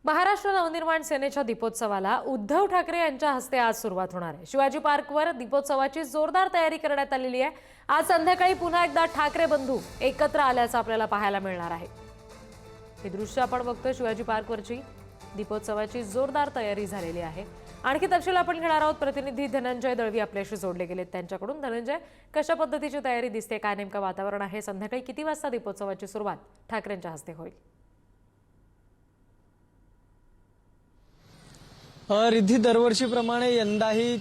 महाराष्ट्र नवनिर्माण सेनेच्या दीपोत्सवाला उद्धव ठाकरे यांच्या हस्ते आज सुरुवात होणार आहे। शिवाजी पार्कवर दीपोत्सवाची जोरदार तयारी करण्यात आलेली आहे। आज संध्याकाळी पुन्हा एकदा ठाकरे बंधू एकत्र आल्याचं आपल्याला पाहायला मिळणार आहे। हे दृश्य आपण बघतोय, शिवाजी पार्कवरची दीपोत्सवाची जोरदार तयारी झालेली आहे। आणखी तपशील आपण घेणार आहोत। प्रतिनिधी धनंजय दळवी आपल्याशी जोडले गेलेत त्यांच्याकडून। धनंजय, कशा पद्धतीची तयारी दिसते, काय नेमकं वातावरण आहे, संध्याकाळी किती वाजता दीपोत्सवाची सुरुवात ठाकरेंच्या हस्ते होईल? रिद्धी, दरवर्षीप्रमाणे यंदाही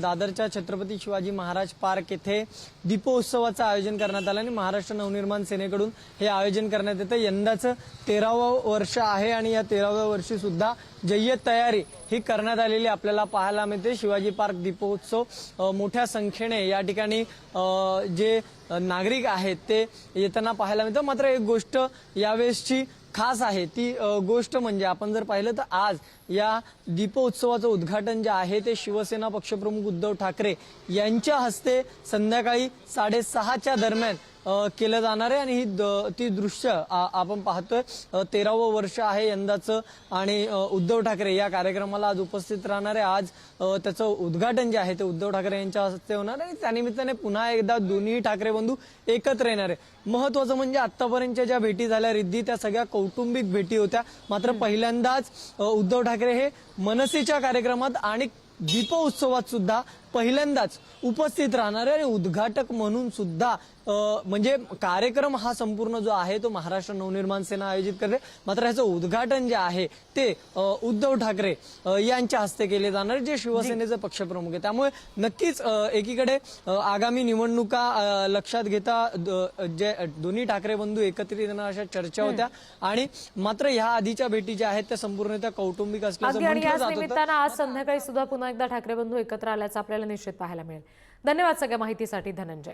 दादरच्या छत्रपती शिवाजी महाराज पार्क येथे दीपोत्सवाचं आयोजन करण्यात आलं आणि महाराष्ट्र नवनिर्माण सेनेकडून हे आयोजन करण्यात येतं। यंदाचं 13वं वर्ष आहे आणि या 13व्या वर्षी सुद्धा जय्यत तयारी ही करण्यात आलेली आपल्याला पाहायला मिळते। शिवाजी पार्क दीपोत्सव मोठ्या संख्येने या ठिकाणी जे नागरिक आहेत ते येताना पाहायला मिळतं। मात्र एक गोष्ट यावेळेसची खास आहे, ती गोष्ट म्हणजे आपण जर पाहिलं तर आज या दीपोत्सवाचं उद्घाटन जे आहे ते शिवसेना पक्षप्रमुख उद्धव ठाकरे यांच्या हस्ते संध्याकाळी 6:30च्या दरम्यान केलं जाणार आहे आणि ती दृश्य आपण पाहतोय। 13वं वर्ष आहे यंदाचं आणि उद्धव ठाकरे या कार्यक्रमाला आज उपस्थित राहणार आहे। आज त्याचं उद्घाटन जे आहे ते उद्धव ठाकरे यांच्या हस्ते होणार आहे आणि त्यानिमित्ताने पुन्हा एकदा दोन्ही ठाकरे बंधू एकत्र येणार आहे। महत्वाचं म्हणजे आतापर्यंतच्या ज्या भेटी झाल्या रिद्धी, त्या सगळ्या कौटुंबिक भेटी होत्या। मात्र पहिल्यांदाच उद्धव ठाकरे हे मनसेच्या कार्यक्रमात आणि दीपोत्सवात सुद्धा पहिल्यांदाच उपस्थित राहणार आहे आणि उद्घाटक म्हणून सुद्धा म्हणजे कार्यक्रम हा संपूर्ण जो आहे तो महाराष्ट्र नवनिर्माण सेना आयोजित करते। मात्र ह्याचं उद्घाटन जे आहे ते उद्धव ठाकरे यांच्या हस्ते केले जाणार, जे शिवसेनेचे पक्षप्रमुख आहे। त्यामुळे नक्कीच एकीकडे आगामी निवडणुका लक्षात घेता जे दोन्ही ठाकरे बंधू एकत्रित येणार अशा चर्चा होत्या आणि मात्र ह्या आधीच्या भेटी ज्या आहेत त्या संपूर्णतः कौटुंबिक असल्याचं म्हटलं जात होतं। आज संध्याकाळी सुद्धा पुन्हा एकदा ठाकरे बंधू एकत्र आल्याचं आपल्याला निश्चित पाहायला मिळेल। धन्यवाद सगळ्या माहितीसाठी धनंजय।